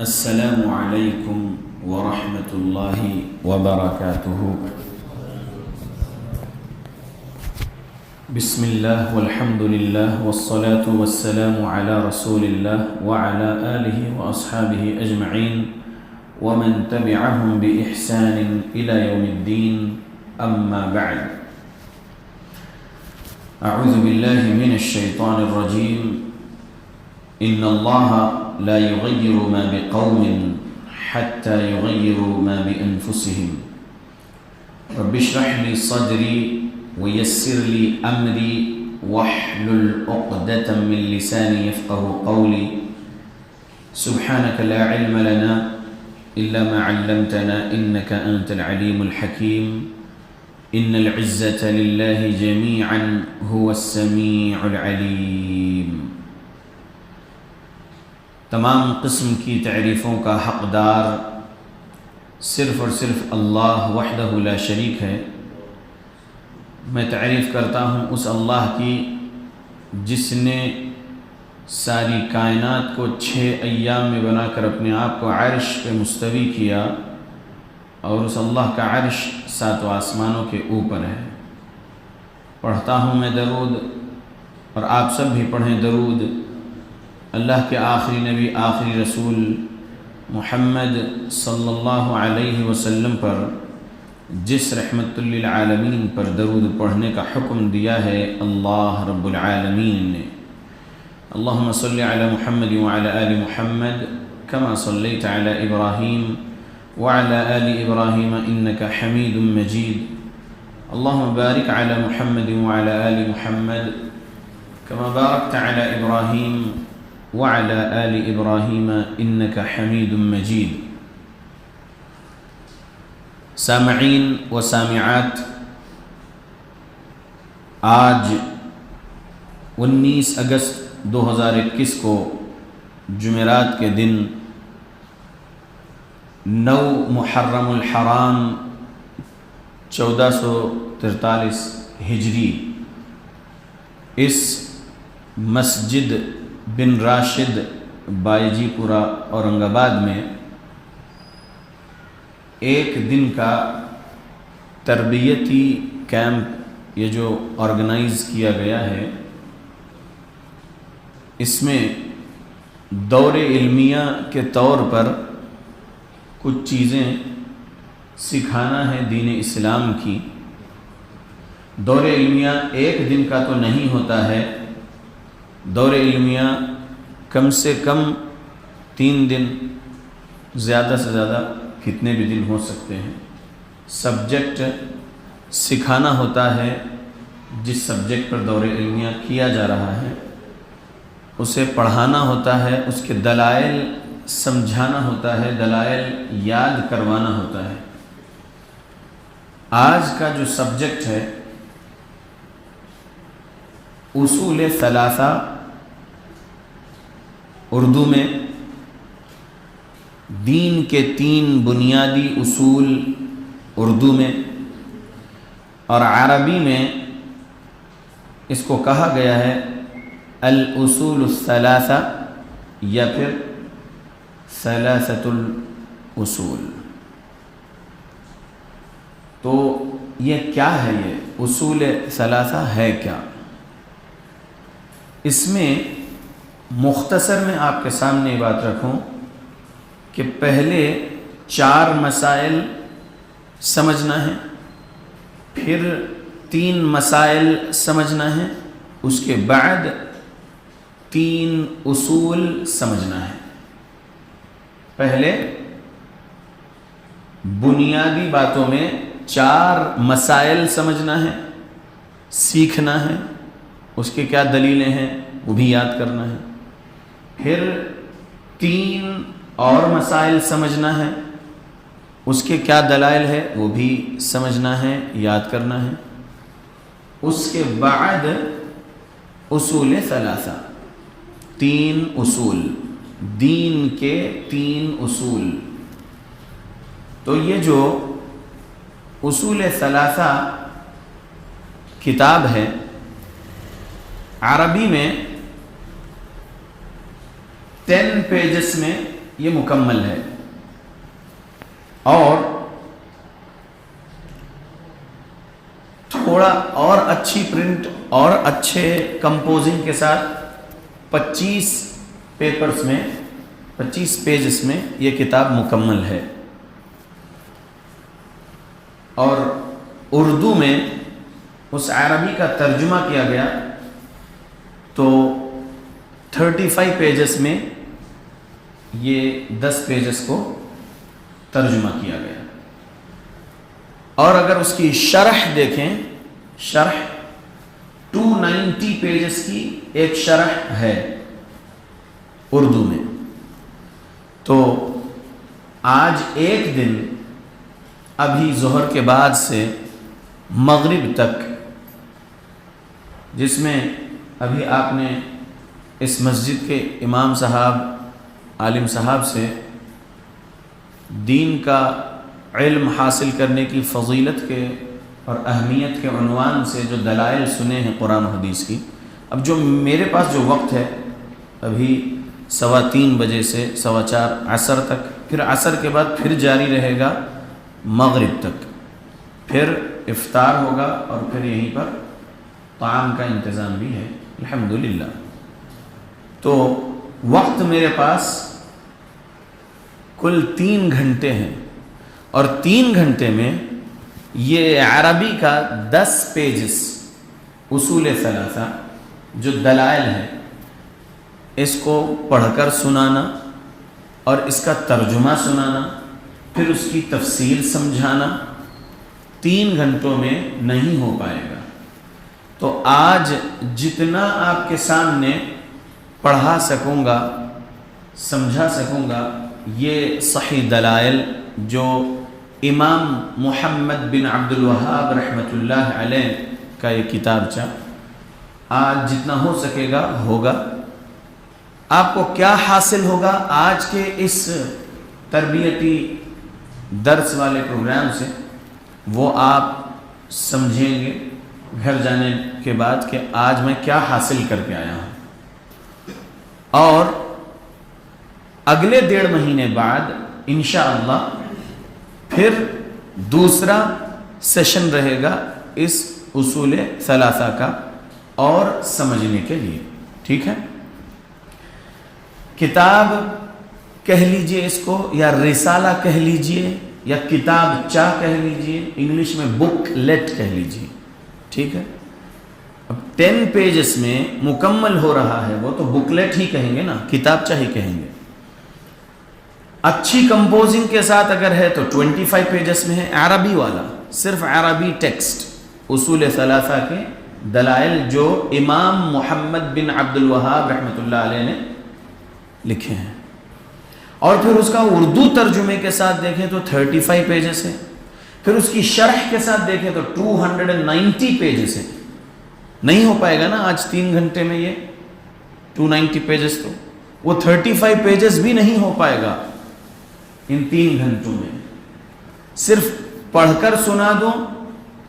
السلام علیکم ورحمۃ اللہ وبرکاتہ۔ بسم اللہ والحمد للہ والصلاة والسلام علی رسول اللہ وعلی آلہ واصحابہ اجمعین ومن تبعهم بإحسان إلى يوم الدین، اما بعد۔ اعوذ باللہ من الشیطان الرجیم۔ ان اللہ لا يغير ما بقوم حتى يغيروا ما بأنفسهم رب اشرح لي صدري ويسر لي أمري واحلل عقدة من لساني يفقهوا قولي سبحانك لا علم لنا إلا ما علمتنا إنك أنت العليم الحكيم إن العزة لله جميعا هو السميع العليم۔ تمام قسم کی تعریفوں کا حقدار صرف اور صرف اللہ وحدہ لا شریک ہے۔ میں تعریف کرتا ہوں اس اللہ کی جس نے ساری کائنات کو 6 ایام میں بنا کر اپنے آپ کو عرش پہ مستوی کیا، اور اس اللہ کا عرش 7 آسمانوں کے اوپر ہے۔ پڑھتا ہوں میں درود، اور آپ سب بھی پڑھیں درود اللہ کے آخری نبی آخری رسول محمد صلی اللہ علیہ وسلم پر، جس رحمت للعالمین پر درود پڑھنے کا حکم دیا ہے اللہ رب العالمین نے۔ اللہم صلی علی محمد وعلی آل محمد کما صلیت علی ابراہیم وعلی آل ابراہیم انک حمید مجید۔ اللہم بارک علی محمد وعلی آل محمد کما بارکت علی ابراہیم وعلی آل ابراہیم انک حمید مجید۔ سامعین و سامعات، آج 19 اگست 2021 کو جمعرات کے دن 9 محرم الحرام 1443 ہجری، اس مسجد بن راشد بائیجی پورہ اورنگ آباد میں ایک دن کا تربیتی کیمپ یہ جو آرگنائز کیا گیا ہے، اس میں دور علمیہ کے طور پر کچھ چیزیں سکھانا ہے دین اسلام کی۔ دور علمیہ ایک دن کا تو نہیں ہوتا ہے، دور علمیہ کم سے کم 3 دن، زیادہ سے زیادہ کتنے بھی دن ہو سکتے ہیں۔ سبجیکٹ سکھانا ہوتا ہے، جس سبجیکٹ پر دور علمیہ کیا جا رہا ہے اسے پڑھانا ہوتا ہے، اس کے دلائل سمجھانا ہوتا ہے، دلائل یاد کروانا ہوتا ہے۔ آج کا جو سبجیکٹ ہے اصول ثلاثہ، اردو میں دین کے 3 بنیادی اصول اردو میں، اور عربی میں اس کو کہا گیا ہے الاصول الثلاثہ یا پھر ثلاثۃ الاصول۔ تو یہ کیا ہے؟ یہ اصول ثلاثہ ہے کیا؟ اس میں مختصر میں آپ کے سامنے یہ بات رکھوں کہ پہلے 4 مسائل سمجھنا ہے، پھر 3 مسائل سمجھنا ہے، اس کے بعد 3 اصول سمجھنا ہے۔ پہلے بنیادی باتوں میں 4 مسائل سمجھنا ہے، سیکھنا ہے، اس کے کیا دلیلیں ہیں وہ بھی یاد کرنا ہے، پھر 3 اور مسائل سمجھنا ہے، اس کے کیا دلائل ہے وہ بھی سمجھنا ہے، یاد کرنا ہے۔ اس کے بعد اصول ثلاثہ، 3 اصول، دین کے 3 اصول۔ تو یہ جو اصول ثلاثہ کتاب ہے، عربی میں 10 پیجز میں یہ مکمل ہے، اور تھوڑا اور اچھی پرنٹ اور اچھے کمپوزنگ کے ساتھ 25 پیپرز میں 25 پیجز میں یہ کتاب مکمل ہے، اور اردو میں اس عربی کا ترجمہ کیا گیا تو 35 پیجز میں یہ 10 پیجز کو ترجمہ کیا گیا، اور اگر اس کی شرح دیکھیں، شرح 290 پیجز کی ایک شرح ہے اردو میں۔ تو آج ایک دن ابھی ظہر کے بعد سے مغرب تک، جس میں ابھی آپ نے اس مسجد کے امام صاحب، عالم صاحب سے دین کا علم حاصل کرنے کی فضیلت کے اور اہمیت کے عنوان سے جو دلائل سنے ہیں قرآن و حدیث کی، اب جو میرے پاس جو وقت ہے ابھی 3:15 بجے سے 4:15 عصر تک، پھر عصر کے بعد پھر جاری رہے گا مغرب تک، پھر افطار ہوگا، اور پھر یہیں پر طعام کا انتظام بھی ہے الحمدللہ۔ تو وقت میرے پاس کل 3 گھنٹے ہیں، اور 3 گھنٹے میں یہ عربی کا 10 پیجز اصول ثلاثہ جو دلائل ہے اس کو پڑھ کر سنانا، اور اس کا ترجمہ سنانا، پھر اس کی تفسیر سمجھانا 3 گھنٹوں میں نہیں ہو پائے گا۔ تو آج جتنا آپ کے سامنے پڑھا سکوں گا، سمجھا سکوں گا، یہ صحیح دلائل جو امام محمد بن عبد الوہاب رحمۃ اللہ علیہ کا یہ کتابچہ، آج جتنا ہو سکے گا ہوگا۔ آپ کو کیا حاصل ہوگا آج کے اس تربیتی درس والے پروگرام سے، وہ آپ سمجھیں گے گھر جانے کے بعد کہ آج میں کیا حاصل کر کے آیا ہوں۔ اور اگلے 1.5 مہینے بعد انشاءاللہ پھر دوسرا سیشن رہے گا اس اصول ثلاثہ کا اور سمجھنے کے لیے، ٹھیک ہے؟ کتاب کہہ لیجئے اس کو، یا رسالہ کہہ لیجئے، یا کتاب چاہ کہہ لیجئے، انگلش میں بک لیٹ کہہ لیجئے، ٹھیک ہے؟ اب 10 پیجز میں مکمل ہو رہا ہے، وہ تو بک لیٹ ہی کہیں گے نا، کتاب چاہ ہی کہیں گے۔ اچھی کمپوزنگ کے ساتھ اگر ہے تو 25 پیجز میں ہے، عربی والا، صرف عربی ٹیکسٹ، اصول ثلاثہ کے دلائل جو امام محمد بن عبد الوہاب رحمۃ اللہ علیہ نے لکھے ہیں۔ اور پھر اس کا اردو ترجمے کے ساتھ دیکھیں تو 35 پیجز ہے، پھر اس کی شرح کے ساتھ دیکھیں تو 290 پیجز ہے۔ نہیں ہو پائے گا نا آج 3 گھنٹے میں یہ 290 پیجز، تو وہ 35 پیجز بھی نہیں ہو پائے گا ان 3 گھنٹوں میں۔ صرف پڑھ کر سنا دوں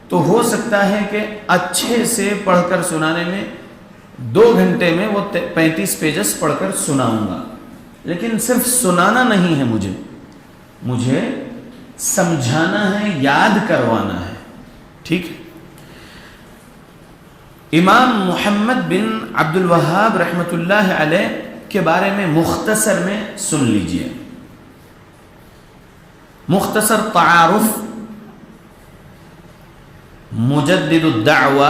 تو ہو سکتا ہے کہ اچھے سے پڑھ کر سنانے میں 2 گھنٹے میں وہ 35 پیجز پڑھ کر سناؤں گا، لیکن صرف سنانا نہیں ہے، مجھے سمجھانا ہے، یاد کروانا ہے، ٹھیک ہے؟ امام محمد بن عبد الوہاب رحمۃ اللہ علیہ کے بارے میں مختصر میں سن لیجئے۔ مختصر تعارف: مجدد الدعوہ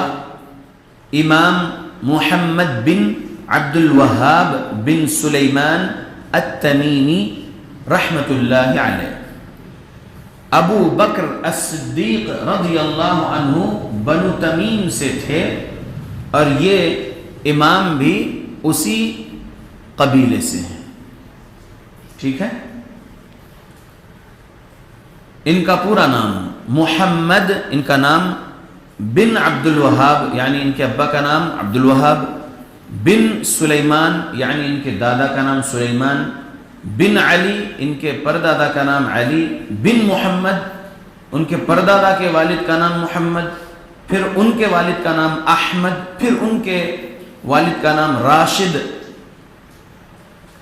امام محمد بن عبد الوہاب بن سلیمان التمیمی رحمۃ اللہ علیہ، ابو بکر الصدیق رضی اللہ عنہ بنو تمیم سے تھے، اور یہ امام بھی اسی قبیلے سے ہیں، ٹھیک ہے؟ ان کا پورا نام محمد، ان کا نام بن عبد الوہاب یعنی ان کے ابا کا نام عبد الوہاب، بن سلیمان یعنی ان کے دادا کا نام سلیمان، بن علی ان کے پردادا کا نام علی، بن محمد ان کے پردادا کے والد کا نام محمد، پھر ان کے والد کا نام احمد، پھر ان کے والد کا نام راشد،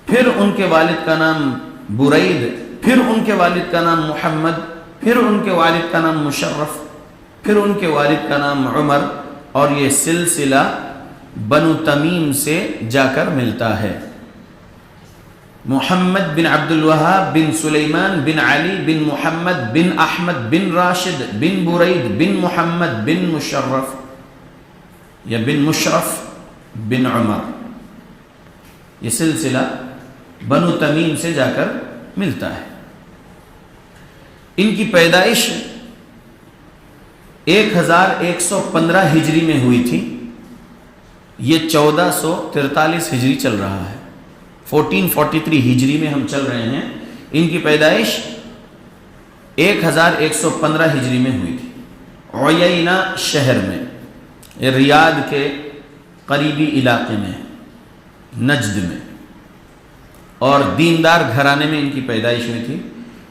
پھر ان کے والد کا نام برید، پھر ان کے والد کا نام محمد، پھر ان کے والد کا نام مشرف، پھر ان کے والد کا نام عمر، اور یہ سلسلہ بنو تمیم سے جا کر ملتا ہے۔ محمد بن عبد الوہاب بن سلیمان بن علی بن محمد بن احمد بن راشد بن برید بن محمد بن مشرف یا بن مشرف بن عمر، یہ سلسلہ بنو تمیم سے جا کر ملتا ہے۔ ان کی پیدائش 1115 ہجری میں ہوئی تھی، یہ 1443 ہجری چل رہا ہے، 1443 ہجری میں ہم چل رہے ہیں۔ ان کی پیدائش 1115 ہجری میں ہوئی تھی، عیینہ شہر میں، ریاض کے قریبی علاقے میں، نجد میں، اور دیندار گھرانے میں ان کی پیدائش ہوئی تھی۔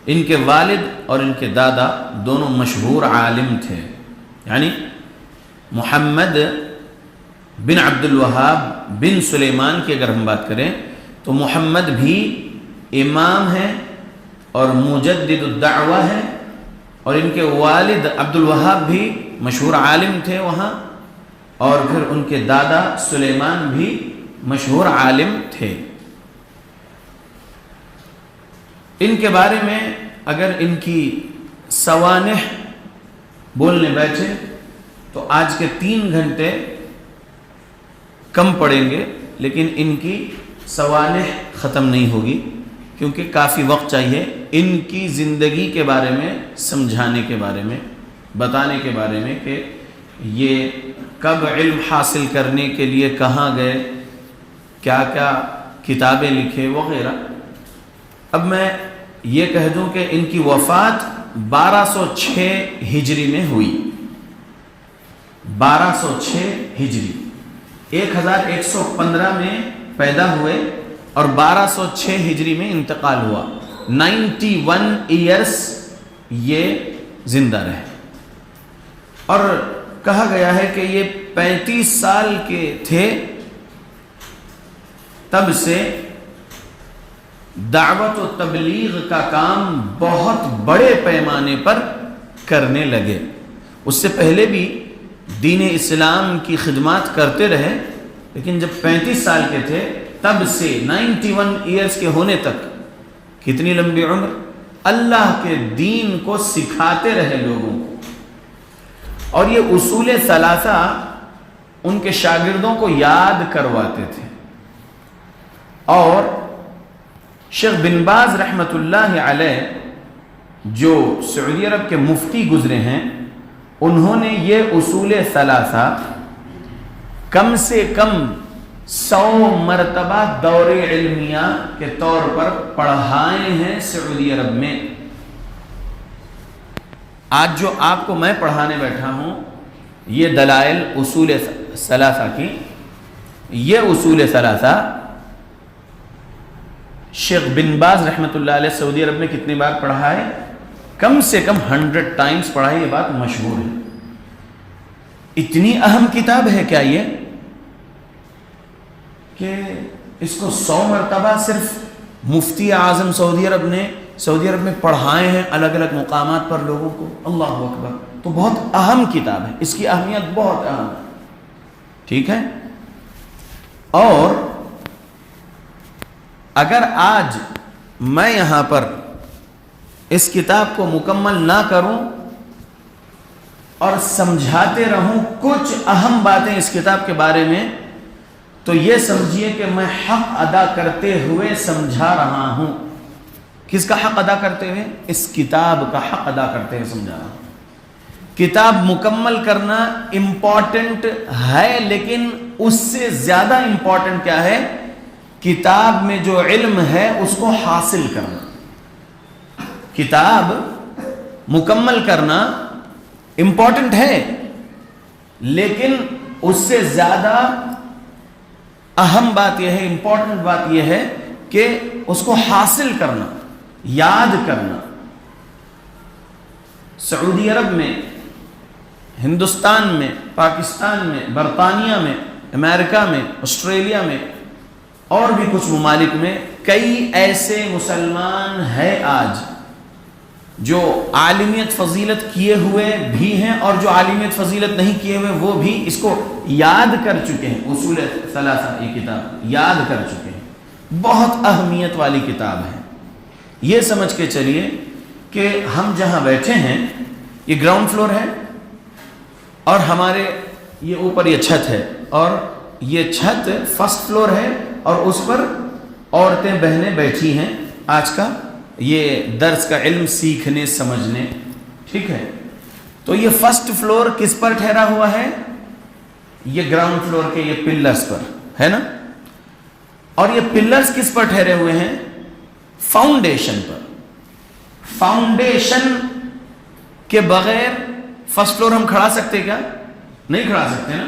ان کے والد اور ان کے دادا دونوں مشہور عالم تھے، یعنی محمد بن عبد الوہاب بن سلیمان کی اگر ہم بات کریں تو محمد بھی امام ہیں اور مجدد الدعوہ ہے، اور ان کے والد عبد الوہاب بھی مشہور عالم تھے وہاں، اور پھر ان کے دادا سلیمان بھی مشہور عالم تھے۔ ان کے بارے میں اگر ان کی سوانح بولنے بیٹھے تو آج کے 3 گھنٹے کم پڑیں گے، لیکن ان کی سوانح ختم نہیں ہوگی، کیونکہ کافی وقت چاہیے ان کی زندگی کے بارے میں سمجھانے کے بارے میں، بتانے کے بارے میں کہ یہ کب علم حاصل کرنے کے لیے کہاں گئے، کیا کیا کتابیں لکھے وغیرہ۔ اب میں یہ کہہ دوں کہ ان کی وفات 1206 ہجری میں ہوئی، 1206 ہجری، 1115 میں پیدا ہوئے اور 1206 ہجری میں انتقال ہوا۔ 91 ایئرس یہ زندہ رہے، اور کہا گیا ہے کہ یہ 35 سال کے تھے تب سے دعوت و تبلیغ کا کام بہت بڑے پیمانے پر کرنے لگے۔ اس سے پہلے بھی دین اسلام کی خدمات کرتے رہے، لیکن جب 35 سال کے تھے تب سے 91 ایئرز کے ہونے تک، کتنی لمبی عمر، اللہ کے دین کو سکھاتے رہے لوگوں کو۔ اور یہ اصول ثلاثہ ان کے شاگردوں کو یاد کرواتے تھے۔ اور شیخ بن باز رحمۃ اللہ علیہ جو سعودی عرب کے مفتی گزرے ہیں، انہوں نے یہ اصول ثلاثہ کم سے کم 100 مرتبہ دور علمیہ کے طور پر پڑھائے ہیں سعودی عرب میں۔ آج جو آپ کو میں پڑھانے بیٹھا ہوں، یہ دلائل اصول ثلاثہ کی، یہ اصول ثلاثہ شیخ بن باز رحمۃ اللہ علیہ سعودی عرب میں کتنی بار پڑھا ہے؟ کم سے کم 100 ٹائمز پڑھا ہے، یہ بات مشہور ہے۔ اتنی اہم کتاب ہے کیا یہ کہ اس کو 100 مرتبہ صرف مفتی اعظم سعودی عرب نے سعودی عرب میں پڑھائے ہیں الگ الگ مقامات پر لوگوں کو؟ اللہ اکبر! تو بہت اہم کتاب ہے، اس کی اہمیت بہت اہم ہے، ٹھیک ہے؟ اور اگر آج میں یہاں پر اس کتاب کو مکمل نہ کروں اور سمجھاتے رہوں کچھ اہم باتیں اس کتاب کے بارے میں، تو یہ سمجھیے کہ میں حق ادا کرتے ہوئے سمجھا رہا ہوں۔ کس کا حق ادا کرتے ہوئے؟ اس کتاب کا حق ادا کرتے ہوئے سمجھا رہا ہوں۔ کتاب مکمل کرنا امپورٹنٹ ہے، لیکن اس سے زیادہ امپورٹنٹ کیا ہے؟ کتاب میں جو علم ہے اس کو حاصل کرنا۔ کتاب مکمل کرنا امپورٹنٹ ہے، لیکن اس سے زیادہ اہم بات یہ ہے، امپورٹنٹ بات یہ ہے کہ اس کو حاصل کرنا، یاد کرنا۔ سعودی عرب میں، ہندوستان میں، پاکستان میں، برطانیہ میں، امریکہ میں، آسٹریلیا میں اور بھی کچھ ممالک میں کئی ایسے مسلمان ہیں آج جو عالمیت فضیلت کیے ہوئے بھی ہیں، اور جو عالمیت فضیلت نہیں کیے ہوئے وہ بھی اس کو یاد کر چکے ہیں۔ اصول ثلاثہ یہ کتاب یاد کر چکے ہیں، بہت اہمیت والی کتاب ہے۔ یہ سمجھ کے چلیے کہ ہم جہاں بیٹھے ہیں یہ گراؤنڈ فلور ہے، اور ہمارے یہ اوپر یہ چھت ہے، اور یہ چھت فرسٹ فلور ہے، اور اس پر عورتیں بہنیں بیٹھی ہیں آج کا یہ درس کا علم سیکھنے سمجھنے، ٹھیک ہے؟ تو یہ فرسٹ فلور کس پر ٹھہرا ہوا ہے؟ یہ گراؤنڈ فلور کے یہ پلرز پر ہے نا، اور یہ پلرز کس پر ٹھہرے ہوئے ہیں؟ فاؤنڈیشن پر۔ فاؤنڈیشن کے بغیر فرسٹ فلور ہم کھڑا سکتے کیا؟ نہیں کھڑا سکتے نا۔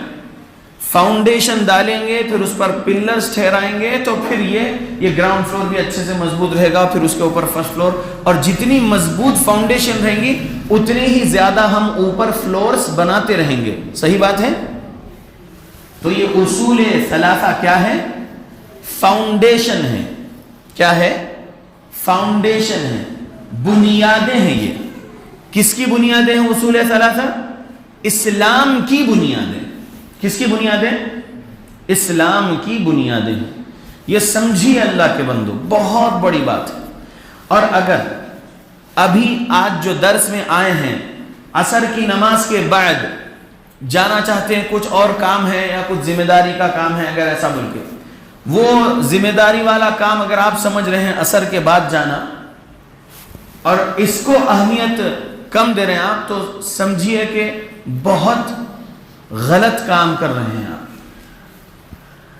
فاؤنڈیشن ڈالیں گے، پھر اس پر پلرز ٹھہرائیں گے، تو پھر یہ گراؤنڈ فلور بھی اچھے سے مضبوط رہے گا، پھر اس کے اوپر فرسٹ فلور، اور جتنی مضبوط فاؤنڈیشن رہیں گی اتنے ہی زیادہ ہم اوپر فلورز بناتے رہیں گے۔ صحیح بات ہے؟ تو یہ اصول ثلاثہ کیا ہے؟ فاؤنڈیشن ہے۔ کیا ہے؟ فاؤنڈیشن ہے، بنیادیں ہیں۔ یہ کس کی بنیادیں ہیں اصول ثلاثہ؟ اسلام کی بنیادیں۔ کس کی بنیادیں؟ اسلام کی بنیادیں۔ یہ سمجھیے اللہ کے بندو، بہت بڑی بات ہے۔ اور اگر ابھی آج جو درس میں آئے ہیں عصر کی نماز کے بعد جانا چاہتے ہیں، کچھ اور کام ہے یا کچھ ذمہ داری کا کام ہے، اگر ایسا بول کے وہ ذمہ داری والا کام اگر آپ سمجھ رہے ہیں عصر کے بعد جانا، اور اس کو اہمیت کم دے رہے ہیں آپ، تو سمجھیے کہ بہت غلط کام کر رہے ہیں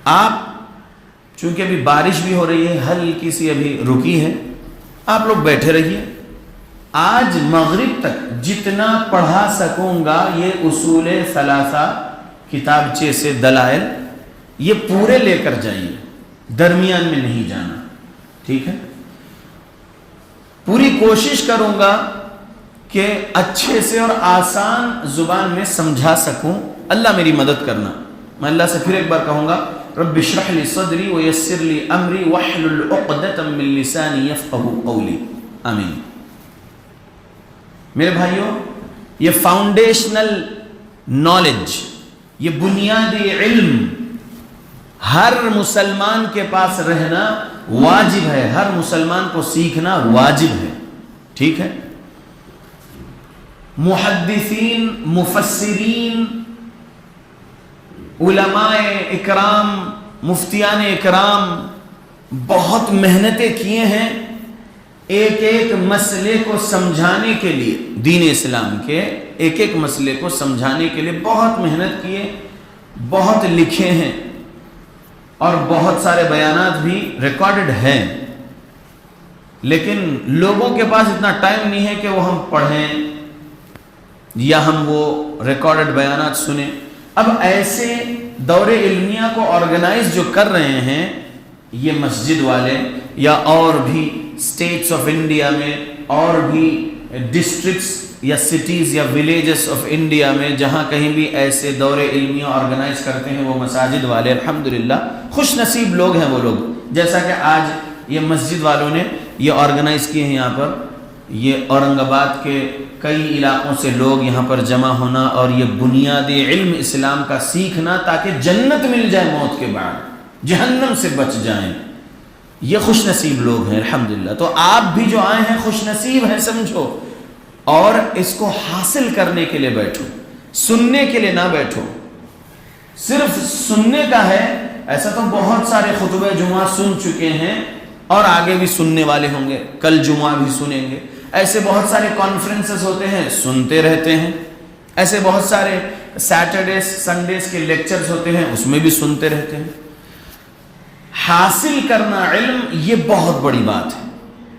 آپ۔ چونکہ ابھی بارش بھی ہو رہی ہے، ہلکی سی ابھی رکی ہے، آپ لوگ بیٹھے رہیے۔ آج مغرب تک جتنا پڑھا سکوں گا یہ اصول ثلاثہ کتابچے سے دلائل یہ پورے لے کر جائیے، درمیان میں نہیں جانا، ٹھیک ہے؟ پوری کوشش کروں گا کہ اچھے سے اور آسان زبان میں سمجھا سکوں۔ اللہ میری مدد کرنا۔ میں اللہ سے پھر ایک بار کہوں گا، رب اشرح لی صدری ویسر لی امری واحلل عقدۃ من لسانی یفقهوا قولی، آمین۔ میرے بھائیوں، یہ فاؤنڈیشنل نالج، یہ بنیادی علم ہر مسلمان کے پاس رہنا واجب ہے، ہر مسلمان کو سیکھنا واجب ہے، ٹھیک ہے؟ محدثین، مفسرین، علماء اکرام، مفتیان اکرام بہت محنتیں کیے ہیں ایک ایک مسئلے کو سمجھانے کے لیے، دین اسلام کے ایک ایک مسئلے کو سمجھانے کے لیے بہت محنت کیے، بہت لکھے ہیں، اور بہت سارے بیانات بھی ریکارڈڈ ہیں، لیکن لوگوں کے پاس اتنا ٹائم نہیں ہے کہ وہ ہم پڑھیں یا ہم وہ ریکارڈڈ بیانات سنیں۔ اب ایسے دور علمیہ کو آرگنائز جو کر رہے ہیں یہ مسجد والے، یا اور بھی اسٹیٹس آف انڈیا میں، اور بھی ڈسٹرکٹس یا سٹیز یا ولیجز آف انڈیا میں جہاں کہیں بھی ایسے دور علمیہ آرگنائز کرتے ہیں وہ مساجد والے، الحمدللہ خوش نصیب لوگ ہیں وہ لوگ۔ جیسا کہ آج یہ مسجد والوں نے یہ آرگنائز کیے ہیں، یہاں پر یہ اورنگ آباد کے کئی علاقوں سے لوگ یہاں پر جمع ہونا، اور یہ بنیادی علم اسلام کا سیکھنا تاکہ جنت مل جائے موت کے بعد، جہنم سے بچ جائیں۔ یہ خوش نصیب لوگ ہیں الحمدللہ۔ تو آپ بھی جو آئے ہیں خوش نصیب ہیں سمجھو، اور اس کو حاصل کرنے کے لیے بیٹھو، سننے کے لیے نہ بیٹھو۔ صرف سننے کا ہے ایسا تو بہت سارے خطبہ جمعہ سن چکے ہیں، اور آگے بھی سننے والے ہوں گے، کل جمعہ بھی سنیں گے۔ ایسے بہت سارے کانفرنسز ہوتے ہیں، سنتے رہتے ہیں۔ ایسے بہت سارے سیٹرڈیز سنڈیز کے لیکچرز ہوتے ہیں، اس میں بھی سنتے رہتے ہیں۔ حاصل کرنا علم یہ بہت بڑی بات ہے،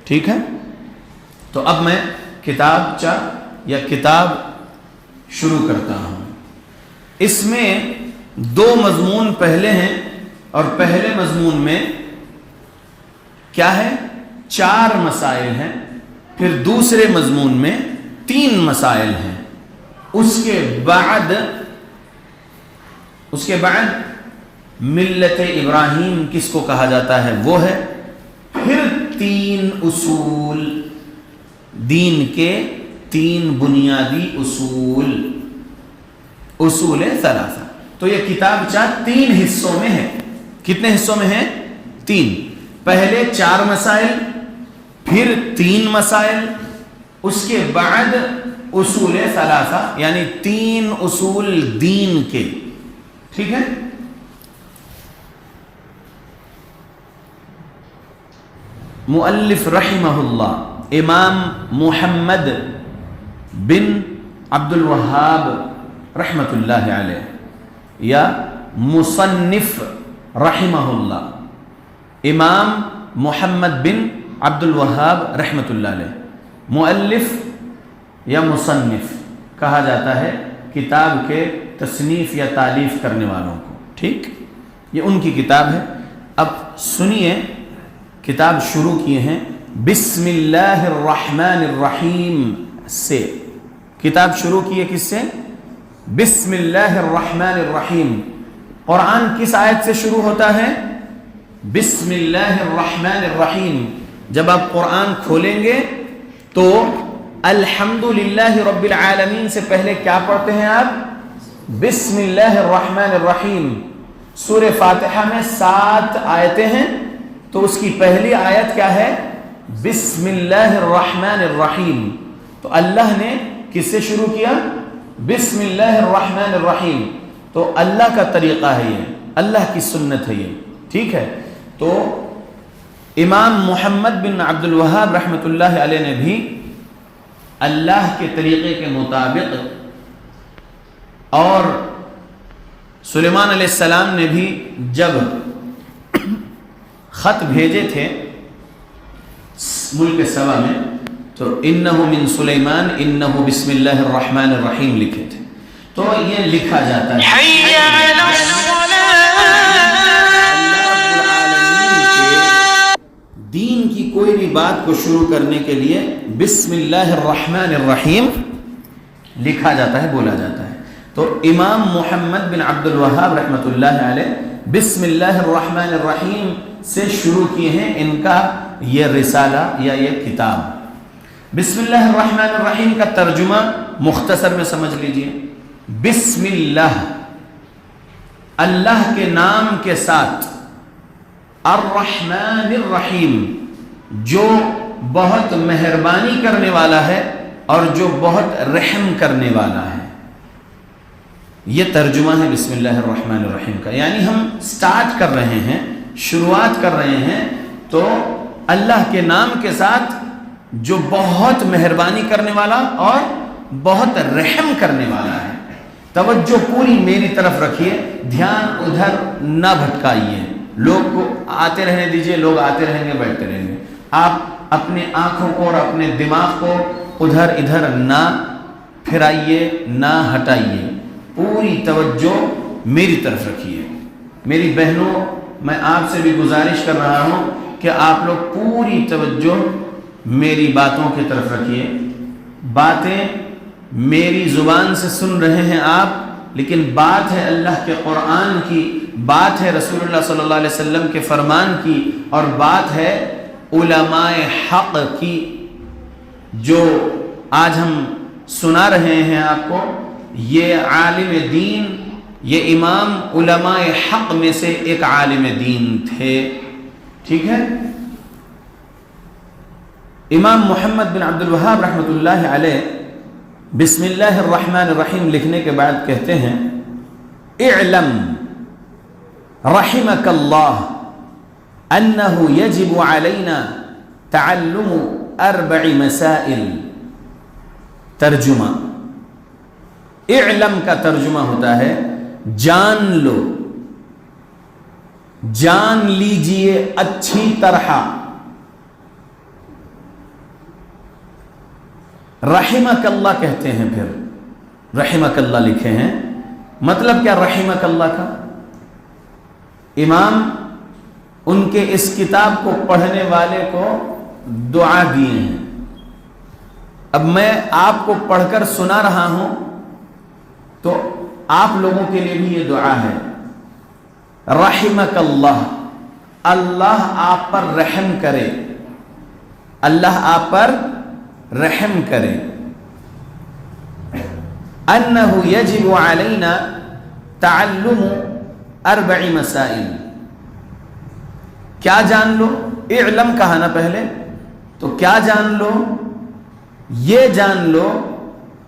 ٹھیک ہے؟ تو اب میں کتاب شروع کرتا ہوں۔ اس میں دو مضمون پہلے ہیں، اور پہلے مضمون میں کیا ہے؟ 4 مسائل ہیں، پھر دوسرے مضمون میں 3 مسائل ہیں، اس کے بعد ملت ابراہیم کس کو کہا جاتا ہے وہ ہے. پھر 3 اصول، دین کے 3 بنیادی اصول، اصول ثلاثہ. تو یہ کتاب 3 حصوں میں ہے. کتنے حصوں میں ہے؟ 3. پہلے 4 مسائل، پھر 3 مسائل، اس کے بعد اصول ثلاثہ یعنی 3 اصول دین کے. ٹھیک ہے. مؤلف رحمہ اللہ امام محمد بن عبد الوہاب رحمۃ اللہ علیہ یا مصنف رحمہ اللہ، امام محمد بن عبد الوہاب رحمۃ اللہ علیہ. مؤلف یا مصنف کہا جاتا ہے کتاب کے تصنیف یا تالیف کرنے والوں کو. ٹھیک، یہ ان کی کتاب ہے. اب سنیے، کتاب شروع کیے ہیں بسم اللہ الرحمن الرحیم سے. کتاب شروع کی ہے کس سے؟ بسم اللہ الرحمن الرحیم. قرآن کس آیت سے شروع ہوتا ہے؟ بسم اللہ الرحمن الرحیم. جب آپ قرآن کھولیں گے تو الحمدللہ رب العالمین سے پہلے کیا پڑھتے ہیں آپ؟ بسم اللہ الرحمن الرحیم. سورہ فاتحہ میں 7 آیتیں ہیں، تو اس کی پہلی آیت کیا ہے؟ بسم اللہ الرحمن الرحیم. تو اللہ نے کس سے شروع کیا؟ بسم اللہ الرحمن الرحیم. تو اللہ کا طریقہ ہے یہ، اللہ کی سنت ہے یہ. ٹھیک ہے. تو امام محمد بن عبد الوہاب رحمۃ اللہ علیہ نے بھی اللہ کے طریقے کے مطابق، اور سلیمان علیہ السلام نے بھی جب خط بھیجے تھے ملک سبا میں تو انہ من سلیمان انہ بسم اللہ الرحمن الرحیم لکھے تھے. تو یہ لکھا جاتا ہے حی علی دین کی کوئی بھی بات کو شروع کرنے کے لیے بسم اللہ الرحمن الرحیم لکھا جاتا ہے، بولا جاتا ہے. تو امام محمد بن عبد الوہاب رحمۃ اللہ علیہ بسم اللہ الرحمن الرحیم سے شروع کیے ہیں ان کا یہ رسالہ یا یہ کتاب. بسم اللہ الرحمن الرحیم کا ترجمہ مختصر میں سمجھ لیجئے. بسم اللہ، اللہ کے نام کے ساتھ، الرحمن الرحیم، جو بہت مہربانی کرنے والا ہے اور جو بہت رحم کرنے والا ہے. یہ ترجمہ ہے بسم اللہ الرحمن الرحیم کا. یعنی ہم سٹارٹ کر رہے ہیں، شروعات کر رہے ہیں تو اللہ کے نام کے ساتھ جو بہت مہربانی کرنے والا اور بہت رحم کرنے والا ہے. توجہ پوری میری طرف رکھیے، دھیان ادھر نہ بھٹکائیے. لوگ کو آتے رہنے دیجئے، لوگ آتے رہیں گے، بیٹھتے رہیں گے. آپ اپنی آنکھوں کو اور اپنے دماغ کو ادھر ادھر نہ پھرائیے، نہ ہٹائیے. پوری توجہ میری طرف رکھیے. میری بہنوں، میں آپ سے بھی گزارش کر رہا ہوں کہ آپ لوگ پوری توجہ میری باتوں کی طرف رکھیے. باتیں میری زبان سے سن رہے ہیں آپ، لیکن بات ہے اللہ کے قرآن کی، بات ہے رسول اللہ صلی اللہ علیہ وسلم کے فرمان کی، اور بات ہے علماء حق کی. جو آج ہم سنا رہے ہیں آپ کو، یہ عالم دین، یہ امام علماء حق میں سے ایک عالم دین تھے. ٹھیک ہے. امام محمد بن عبد الوہاب رحمۃ اللہ علیہ بسم اللہ الرحمن الرحیم لکھنے کے بعد کہتے ہیں اعلم رحمک اللہ انہ یجب علینا تعلم 4 مسائل. ترجمہ، اعلم کا ترجمہ ہوتا ہے جان لو، جان لیجئے اچھی طرح. رحمک اللہ کہتے ہیں، پھر رحمک اللہ لکھے ہیں. مطلب کیا رحمک اللہ کا؟ امام ان کے اس کتاب کو پڑھنے والے کو دعا دیے ہیں. اب میں آپ کو پڑھ کر سنا رہا ہوں تو آپ لوگوں کے لیے بھی یہ دعا ہے. رحمک اللہ، اللہ آپ پر رحم کرے، اللہ آپ پر رحم کرے. انہ یجب علینا تعلم 4 مسائل. کیا جان لو؟ اعلم کہا نا پہلے، تو کیا جان لو؟ یہ جان لو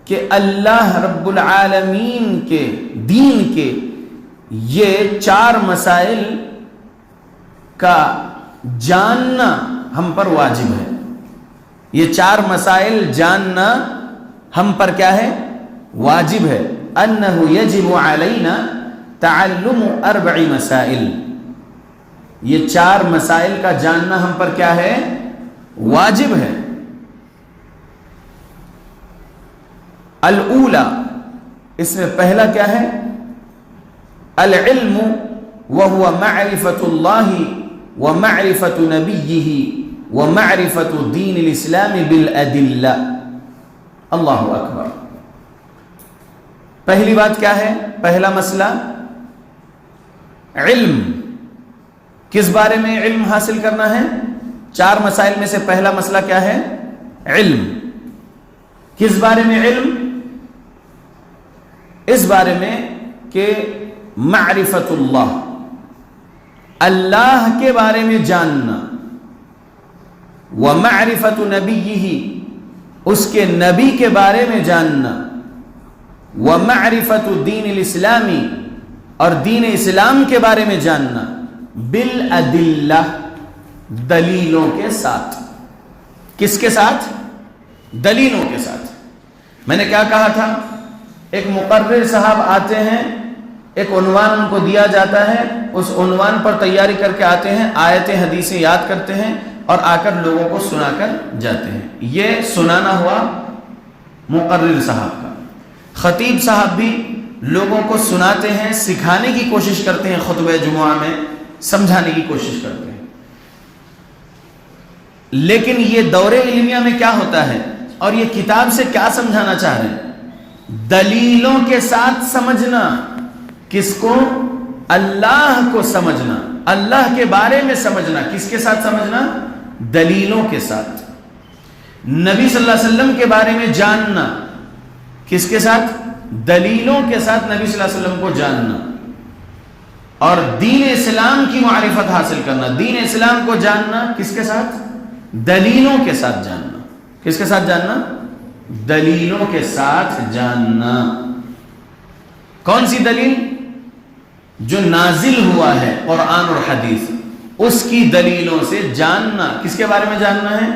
کہ اللہ رب العالمین کے دین کے یہ 4 مسائل کا جاننا ہم پر واجب ہے. یہ 4 مسائل جاننا ہم پر کیا ہے؟ واجب ہے. انہ یجب علینا تعلم 4 مسائل. یہ 4 مسائل کا جاننا ہم پر کیا ہے؟ واجب ہے. الاولی، اس میں پہلا کیا ہے؟ العلم وهو معرفة الله ومعرفة نبيه ومعرفة دين الإسلام بالأدلة. اللہ اکبر. پہلی بات کیا ہے؟ پہلا مسئلہ علم. کس بارے میں علم حاصل کرنا ہے؟ 4 مسائل میں سے پہلا مسئلہ کیا ہے؟ علم. کس بارے میں علم؟ اس بارے میں کہ معرفت اللہ، اللہ کے بارے میں جاننا، ومعرفت نبیہ، اس کے نبی کے بارے میں جاننا، ومعرفت دین الاسلامی، اور دین اسلام کے بارے میں جاننا، بالادلہ، دلیلوں کے ساتھ. کس کے ساتھ؟ دلیلوں کے ساتھ. میں نے کیا کہا تھا؟ ایک مقرر صاحب آتے ہیں، ایک عنوان ان کو دیا جاتا ہے، اس عنوان پر تیاری کر کے آتے ہیں، آیتیں حدیثیں یاد کرتے ہیں اور آ کر لوگوں کو سنا کر جاتے ہیں. یہ سنانا ہوا مقرر صاحب کا. خطیب صاحب بھی لوگوں کو سناتے ہیں، سکھانے کی کوشش کرتے ہیں، خطبہ جمعہ میں سمجھانے کی کوشش کرتے ہیں. لیکن یہ دور علمیہ میں کیا ہوتا ہے اور یہ کتاب سے کیا سمجھانا چاہ رہے ہیں؟ دلیلوں کے ساتھ سمجھنا. کس کو؟ اللہ کو سمجھنا، اللہ کے بارے میں سمجھنا. کس کے ساتھ سمجھنا؟ دلیلوں کے ساتھ. نبی صلی اللہ علیہ وسلم کے بارے میں جاننا. کس کے ساتھ؟ دلیلوں کے ساتھ نبی صلی اللہ علیہ وسلم کو جاننا. اور دین اسلام کی معرفت حاصل کرنا، دین اسلام کو جاننا. کس کے ساتھ؟ دلیلوں کے ساتھ جاننا. کس کے ساتھ جاننا؟ دلیلوں کے ساتھ جاننا. کون سی دلیل؟ جو نازل ہوا ہے قرآن اور حدیث، اس کی دلیلوں سے جاننا. کس کے بارے میں جاننا ہے؟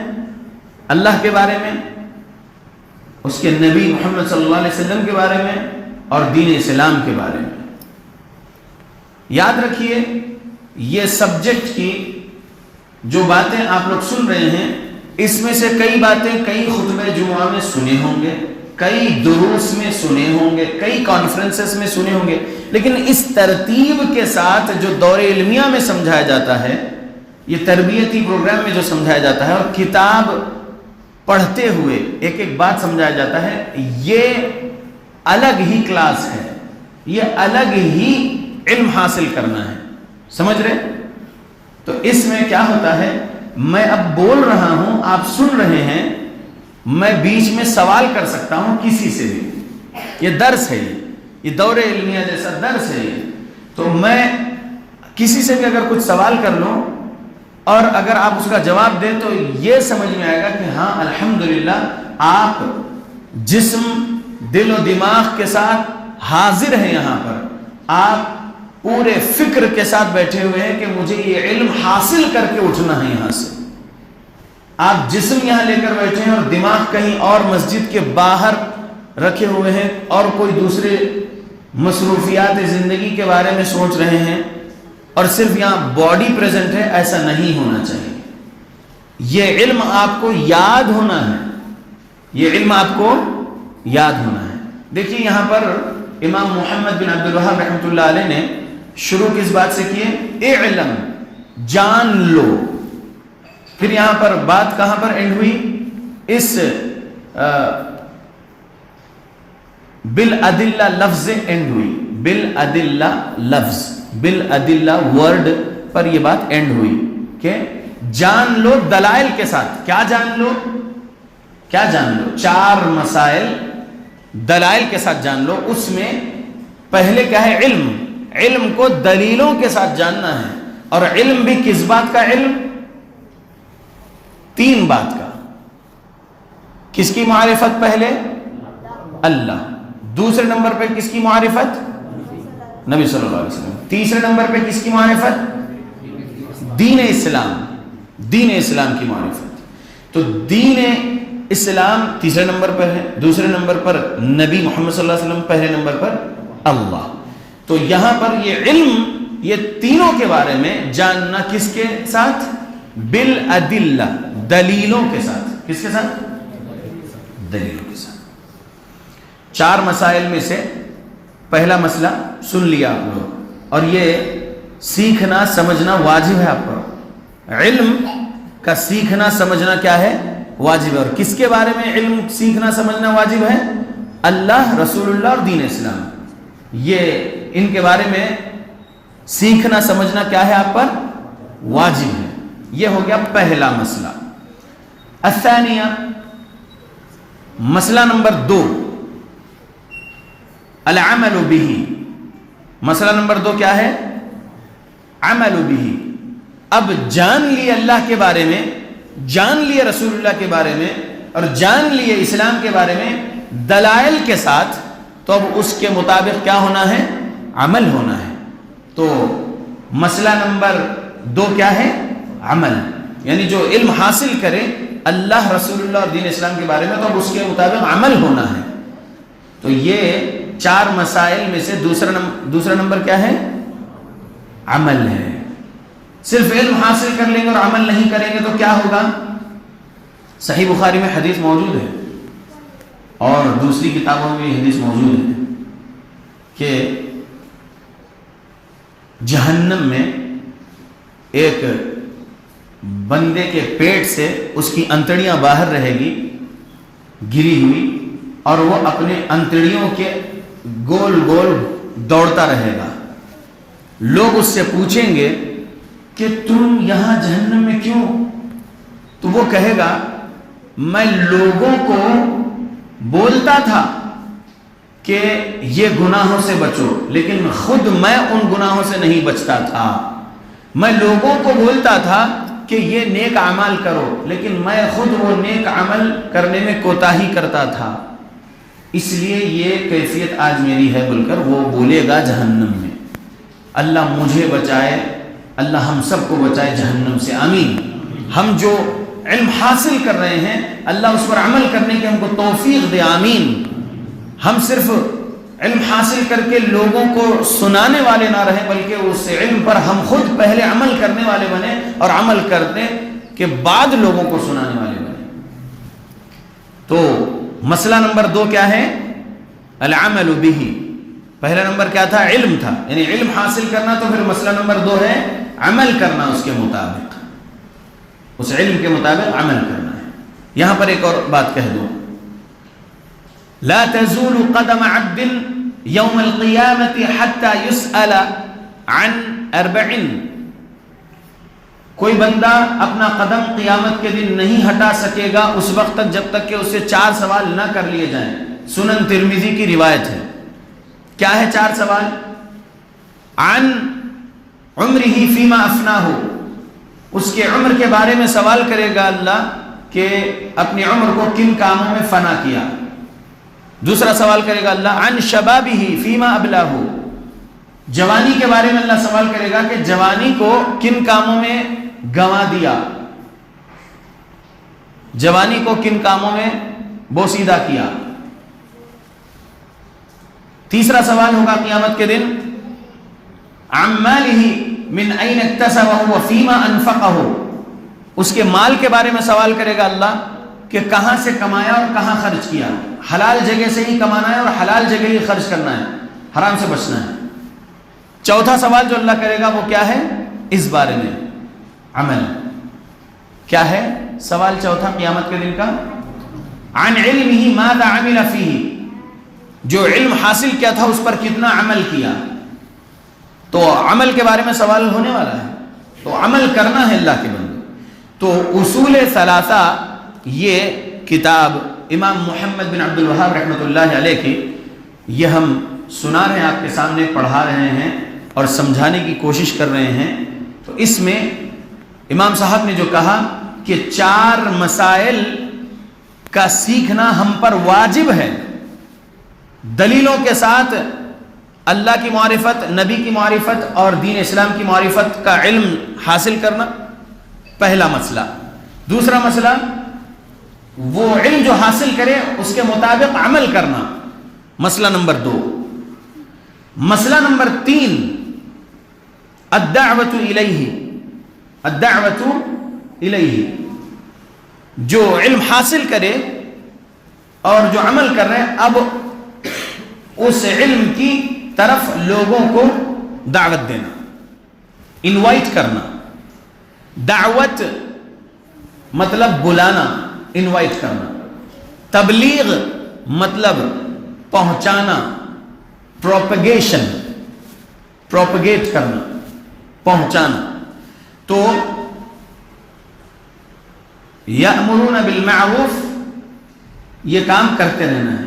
اللہ کے بارے میں، اس کے نبی محمد صلی اللہ علیہ وسلم کے بارے میں، اور دین اسلام کے بارے میں. یاد رکھیے، یہ سبجیکٹ کی جو باتیں آپ لوگ سن رہے ہیں، اس میں سے کئی باتیں کئی خطبہ جمعہ میں سنے ہوں گے، کئی دروس میں سنے ہوں گے، کئی کانفرنسز میں سنے ہوں گے، لیکن اس ترتیب کے ساتھ جو دور علمیہ میں سمجھایا جاتا ہے، یہ تربیتی پروگرام میں جو سمجھایا جاتا ہے، اور کتاب پڑھتے ہوئے ایک ایک بات سمجھایا جاتا ہے، یہ الگ ہی کلاس ہے، یہ الگ ہی علم حاصل کرنا ہے. سمجھ رہے؟ تو اس میں کیا ہوتا ہے، میں اب بول رہا ہوں، آپ سن رہے ہیں، میں بیچ میں سوال کر سکتا ہوں کسی سے بھی. یہ درس ہے، یہ دور علمیہ جیسا درس ہے. تو میں کسی سے بھی اگر کچھ سوال کر لوں اور اگر آپ اس کا جواب دیں تو یہ سمجھ میں آئے گا کہ ہاں الحمدللہ آپ جسم، دل و دماغ کے ساتھ حاضر ہیں یہاں پر. آپ پورے فکر کے ساتھ بیٹھے ہوئے ہیں کہ مجھے یہ علم حاصل کر کے اٹھنا ہے یہاں سے. آپ جسم یہاں لے کر بیٹھے ہیں اور دماغ کہیں اور مسجد کے باہر رکھے ہوئے ہیں اور کوئی دوسرے مصروفیات زندگی کے بارے میں سوچ رہے ہیں، اور صرف یہاں باڈی پریزنٹ ہے. ایسا نہیں ہونا چاہیے. یہ علم آپ کو یاد ہونا ہے، یہ علم آپ کو یاد ہونا ہے. دیکھیے یہاں پر امام محمد بن عبد الوہاب رحمۃ اللہ علیہ نے شروع کس بات سے کیے؟ اعلم، جان لو. پھر یہاں پر بات کہاں پر اینڈ ہوئی؟ اس بالادلہ لفظ اینڈ ہوئی. بالادلہ لفظ، بالادلہ ورڈ پر یہ بات اینڈ ہوئی کہ جان لو دلائل کے ساتھ. کیا جان لو؟ کیا جان لو؟ 4 مسائل دلائل کے ساتھ جان لو. اس میں پہلے کیا ہے؟ علم. علم کو دلیلوں کے ساتھ جاننا ہے. اور علم بھی کس بات کا علم؟ 3 بات کا. کس کی معرفت پہلے؟ اللہ. دوسرے نمبر پہ کس کی معرفت؟ نبی صلی اللہ علیہ وسلم. تیسرے نمبر پہ کس کی معرفت؟ دین اسلام. دین اسلام کی معرفت. تو دین اسلام تیسرے نمبر پر ہے، دوسرے نمبر پر نبی محمد صلی اللہ علیہ وسلم، پہلے نمبر پر اللہ. تو یہاں پر یہ علم، یہ تینوں کے بارے میں جاننا کس کے ساتھ؟ بالادلہ، دلیلوں کے ساتھ. کس کے ساتھ؟ دلیلوں کے ساتھ. 4 مسائل میں سے پہلا مسئلہ سن لیا آپ لوگ، اور یہ سیکھنا سمجھنا واجب ہے آپ پر. علم کا سیکھنا سمجھنا کیا ہے؟ واجب ہے. اور کس کے بارے میں علم سیکھنا سمجھنا واجب ہے؟ اللہ، رسول اللہ اور دین اسلام. یہ ان کے بارے میں سیکھنا سمجھنا کیا ہے آپ پر؟ واجب ہے. یہ ہو گیا پہلا مسئلہ. الثانیہ، مسئلہ نمبر 2، العمل به. مسئلہ نمبر 2 کیا ہے؟ عمل به. اب جان لیے اللہ کے بارے میں، جان لیے رسول اللہ کے بارے میں، اور جان لیے اسلام کے بارے میں دلائل کے ساتھ، تو اب اس کے مطابق کیا ہونا ہے؟ عمل ہونا ہے. تو مسئلہ نمبر 2 کیا ہے؟ عمل. یعنی جو علم حاصل کرے اللہ، رسول اللہ اور دین اسلام کے بارے میں، تو اب اس کے مطابق عمل ہونا ہے. تو یہ 4 مسائل میں سے دوسرا نمبر کیا ہے؟ عمل ہے. صرف علم حاصل کر لیں گے اور عمل نہیں کریں گے تو کیا ہوگا؟ صحیح بخاری میں حدیث موجود ہے اور دوسری کتابوں میں حدیث موجود ہے کہ جہنم میں ایک بندے کے پیٹ سے اس کی انتڑیاں باہر رہے گی گری ہوئی، اور وہ اپنے انتڑیوں کے گول گول دوڑتا رہے گا. لوگ اس سے پوچھیں گے کہ تم یہاں جہنم میں کیوں؟ تو وہ کہے گا میں لوگوں کو بولتا تھا کہ یہ گناہوں سے بچو، لیکن خود میں ان گناہوں سے نہیں بچتا تھا. میں لوگوں کو بولتا تھا کہ یہ نیک اعمال کرو، لیکن میں خود وہ نیک عمل کرنے میں کوتاہی کرتا تھا، اس لیے یہ کیفیت آج میری ہے، بول کر وہ بولے گا جہنم میں. اللہ مجھے بچائے، اللہ ہم سب کو بچائے جہنم سے. آمین. ہم جو علم حاصل کر رہے ہیں اللہ اس پر عمل کرنے کی ہم کو توفیق دے. آمین. ہم صرف علم حاصل کر کے لوگوں کو سنانے والے نہ رہیں، بلکہ اس علم پر ہم خود پہلے عمل کرنے والے بنے، اور عمل کرنے کے بعد لوگوں کو سنانے والے بنے. تو مسئلہ نمبر 2 کیا ہے؟ العمل به. پہلا نمبر کیا تھا؟ علم تھا، یعنی علم حاصل کرنا. تو پھر مسئلہ نمبر 2 ہے عمل کرنا، اس کے مطابق، اس علم کے مطابق عمل کرنا ہے. یہاں پر ایک اور بات کہہ دوں، لا تزول قدم عبد یوم القیامت حتی یسأل عن 4. کوئی بندہ اپنا قدم قیامت کے دن نہیں ہٹا سکے گا اس وقت تک جب تک کہ اس سے 4 سوال نہ کر لیے جائیں. سنن ترمذی کی روایت ہے. کیا ہے 4 سوال؟ عن عمرہ فیما افناہ، اس کے عمر کے بارے میں سوال کرے گا اللہ کہ اپنی عمر کو کن کاموں میں فنا کیا. دوسرا سوال کرے گا اللہ عن شبابہ فیما ابلاہ، جوانی کے بارے میں اللہ سوال کرے گا کہ جوانی کو کن کاموں میں گنوا دیا، جوانی کو کن کاموں میں بوسیدہ کیا. تیسرا سوال ہوگا قیامت کے دن عن مالہ من این اکتسبہ وفیما انفقہ، اس کے مال کے بارے میں سوال کرے گا اللہ کہ کہاں سے کمایا اور کہاں خرچ کیا. حلال جگہ سے ہی کمانا ہے اور حلال جگہ ہی خرچ کرنا ہے، حرام سے بچنا ہے. چوتھا سوال جو اللہ کرے گا وہ کیا ہے؟ اس بارے میں عمل. کیا ہے سوال چوتھا قیامت کے دن کا؟ عن علمہ ماذا عمل فیہ، جو علم حاصل کیا تھا اس پر کتنا عمل کیا. تو عمل کے بارے میں سوال ہونے والا ہے، تو عمل کرنا ہے اللہ کے بندے. تو اصول ثلاثہ یہ کتاب امام محمد بن عبد الوہاب رحمۃ اللہ علیہ کی، یہ ہم سنا رہے ہیں، آپ کے سامنے پڑھا رہے ہیں اور سمجھانے کی کوشش کر رہے ہیں. تو اس میں امام صاحب نے جو کہا کہ 4 مسائل کا سیکھنا ہم پر واجب ہے، دلیلوں کے ساتھ اللہ کی معرفت، نبی کی معرفت اور دین اسلام کی معرفت کا علم حاصل کرنا، پہلا مسئلہ. دوسرا مسئلہ، وہ علم جو حاصل کرے اس کے مطابق عمل کرنا، مسئلہ نمبر 2. مسئلہ نمبر 3، الدعوت الیہ، الدعوت الیہ، جو علم حاصل کرے اور جو عمل کر رہے ہیں، اب اس علم کی طرف لوگوں کو دعوت دینا، انوائٹ کرنا. دعوت مطلب بلانا، انوائٹ کرنا. تبلیغ مطلب پہنچانا، پروپگیشن، پروپگیٹ کرنا، پہنچانا. تو یأمرون بالمعروف، یہ کام کرتے رہنا ہے.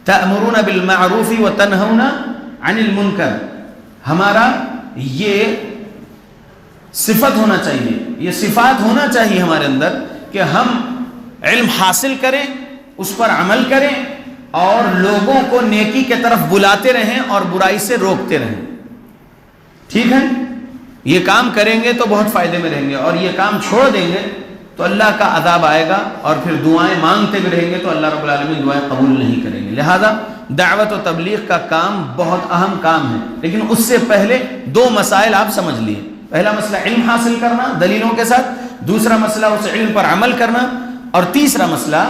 تأمرون بالمعروف وتنہون عن المنکر، ہمارا یہ صفت ہونا چاہیے، یہ صفات ہونا چاہیے ہمارے اندر کہ ہم علم حاصل کریں، اس پر عمل کریں اور لوگوں کو نیکی کے طرف بلاتے رہیں اور برائی سے روکتے رہیں. ٹھیک ہے، یہ کام کریں گے تو بہت فائدے میں رہیں گے، اور یہ کام چھوڑ دیں گے تو اللہ کا عذاب آئے گا، اور پھر دعائیں مانگتے بھی رہیں گے تو اللہ رب العالمین دعائیں قبول نہیں کریں گے. لہذا دعوت و تبلیغ کا کام بہت اہم کام ہے. لیکن اس سے پہلے 2 مسائل آپ سمجھ لیے. پہلا مسئلہ علم حاصل کرنا دلیلوں کے ساتھ، دوسرا مسئلہ اس علم پر عمل کرنا، اور تیسرا مسئلہ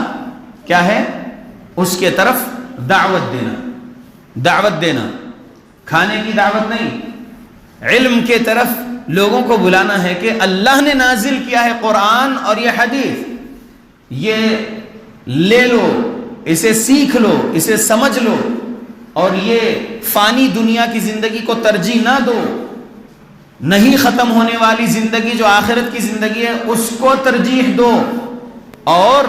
کیا ہے؟ اس کے طرف دعوت دینا. دعوت دینا، کھانے کی دعوت نہیں، علم کے طرف لوگوں کو بلانا ہے کہ اللہ نے نازل کیا ہے قرآن اور یہ حدیث، یہ لے لو، اسے سیکھ لو، اسے سمجھ لو، اور یہ فانی دنیا کی زندگی کو ترجیح نہ دو. نہیں ختم ہونے والی زندگی جو آخرت کی زندگی ہے اس کو ترجیح دو اور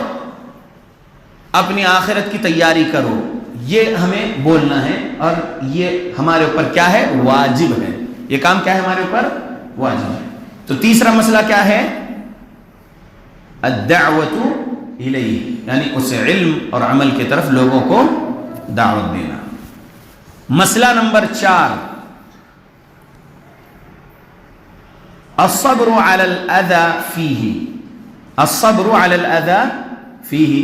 اپنی آخرت کی تیاری کرو. یہ ہمیں بولنا ہے، اور یہ ہمارے اوپر کیا ہے؟ واجب ہے. یہ کام کیا ہے؟ ہمارے اوپر واجب ہے. تو تیسرا مسئلہ کیا ہے؟ الدعوت الیہ، یعنی اس علم اور عمل کی طرف لوگوں کو دعوت دینا. مسئلہ نمبر 4، الصبر علی الاذى فیہ. الصبر علی الاذى فیہ.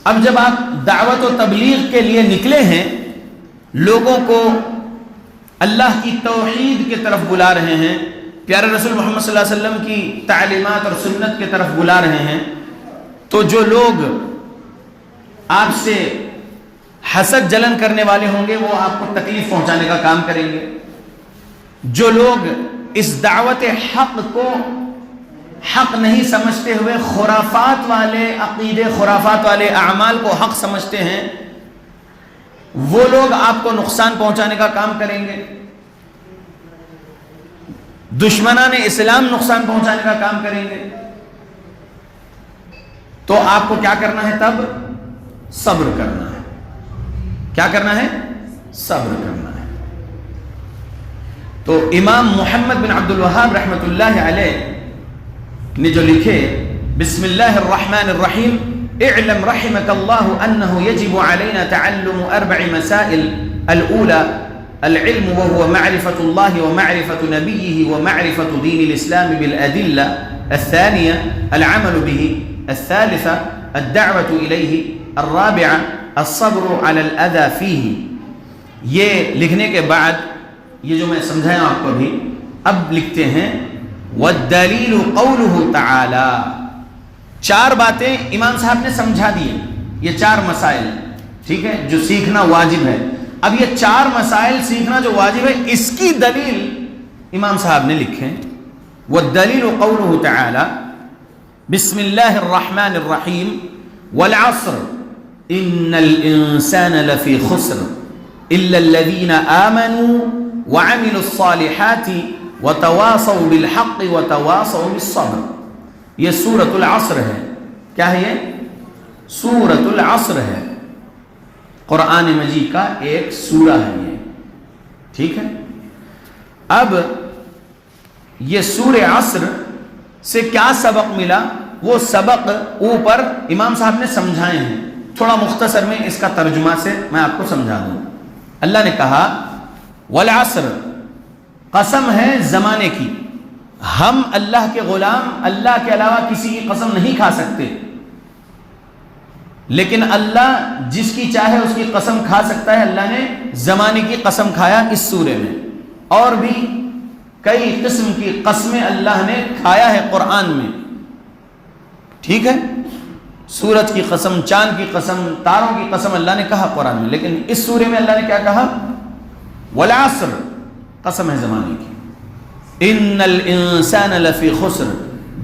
اب جب آپ دعوت و تبلیغ کے لیے نکلے ہیں، لوگوں کو اللہ کی توحید کی طرف بلا رہے ہیں، پیارے رسول محمد صلی اللہ علیہ وسلم کی تعلیمات اور سنت کی طرف بلا رہے ہیں، تو جو لوگ آپ سے حسد جلن کرنے والے ہوں گے وہ آپ کو تکلیف پہنچانے کا کام کریں گے. جو لوگ اس دعوت حق کو حق نہیں سمجھتے ہوئے خرافات والے عقیدے، خرافات والے اعمال کو حق سمجھتے ہیں، وہ لوگ آپ کو نقصان پہنچانے کا کام کریں گے. دشمنان اسلام نقصان پہنچانے کا کام کریں گے. تو آپ کو کیا کرنا ہے؟ تب صبر کرنا ہے. کیا کرنا ہے؟ صبر کرنا ہے. تو امام محمد بن عبد الوہاب رحمۃ اللہ علیہ نے جو لکھے، بسم اللہ الرحمن الرحیم، اعلم رحمك الله أنه يجب علينا تعلم 4 مسائل. الأولى العلم وهو معرفة الله ومعرفة نبيه ومعرفة دين الإسلام بالأدلة. الثانية العمل به. الثالثة الدعوة إليه. الرابعة الصبر على الأذى فيه. یہ لکھنے کے بعد یہ جو میں سمجھایا آپ کو بھی، اب لکھتے ہیں والدلیل قوله تعالی. 4 باتیں امام صاحب نے سمجھا دی، یہ 4 مسائل، ٹھیک ہے، جو سیکھنا واجب ہے. اب یہ 4 مسائل سیکھنا جو واجب ہے، اس کی دلیل امام صاحب نے لکھے. والدلیل قوله تعالی بسم اللہ الرحمن الرحیم والعصر ان الانسان لفی خسر الا الذین آمنوا وعملوا الصالحات وتواصوا بالحق وتواصوا بالصبر. یہ سورۃ العصر ہے. کیا ہے یہ؟ سورۃ العصر ہے. قرآن مجید کا ایک سورہ ہے یہ. ٹھیک ہے. اب یہ سورہ عصر سے کیا سبق ملا؟ وہ سبق اوپر امام صاحب نے سمجھائے ہیں. تھوڑا مختصر میں اس کا ترجمہ سے میں آپ کو سمجھا دوں. اللہ نے کہا والعصر، قسم ہے زمانے کی. ہم اللہ کے غلام اللہ کے علاوہ کسی کی قسم نہیں کھا سکتے، لیکن اللہ جس کی چاہے اس کی قسم کھا سکتا ہے. اللہ نے زمانے کی قسم کھایا اس سورے میں، اور بھی کئی قسم کی قسمیں اللہ نے کھایا ہے قرآن میں. ٹھیک ہے. سورج کی قسم، چاند کی قسم، تاروں کی قسم اللہ نے کہا قرآن میں، لیکن اس سورے میں اللہ نے کیا کہا؟ والعصر، قسم ہے زمانے کی. ان الانسان لفی خسر،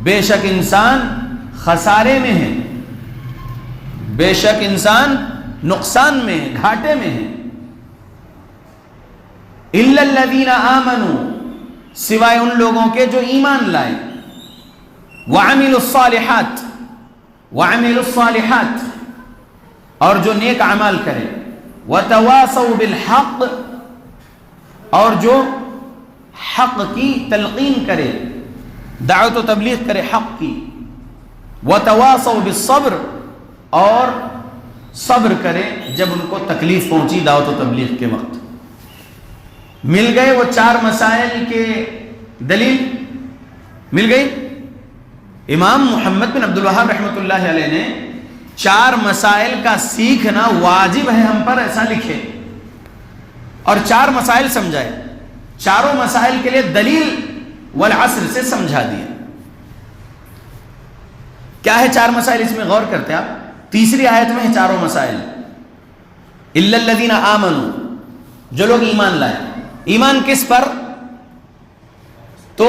بے شک انسان خسارے میں ہے، بے شک انسان نقصان میں ہے، گھاٹے میں ہے. الا الذین آمنوا، سوائے ان لوگوں کے جو ایمان لائے. وعملوا الصالحات، وعملوا الصالحات، اور جو نیک اعمال کرے. وتواصوا بالحق، اور جو حق کی تلقین کرے، دعوت و تبلیغ کرے حق کی. وتواصوا بالصبر، اور صبر کرے جب ان کو تکلیف پہنچی دعوت و تبلیغ کے وقت. مل گئے وہ چار مسائل کے دلیل، مل گئی. امام محمد بن عبد الوہاب رحمۃ اللہ علیہ نے چار مسائل کا سیکھنا واجب ہے ہم پر ایسا لکھے، اور چار مسائل سمجھائے. چاروں مسائل کے لیے دلیل والعصر سے سمجھا دیا. کیا ہے چار مسائل؟ اس میں غور کرتے ہیں آپ. تیسری آیت میں ہے چاروں مسائل. الا الذین آمنوا، جو لوگ ایمان لائے. ایمان کس پر؟ تو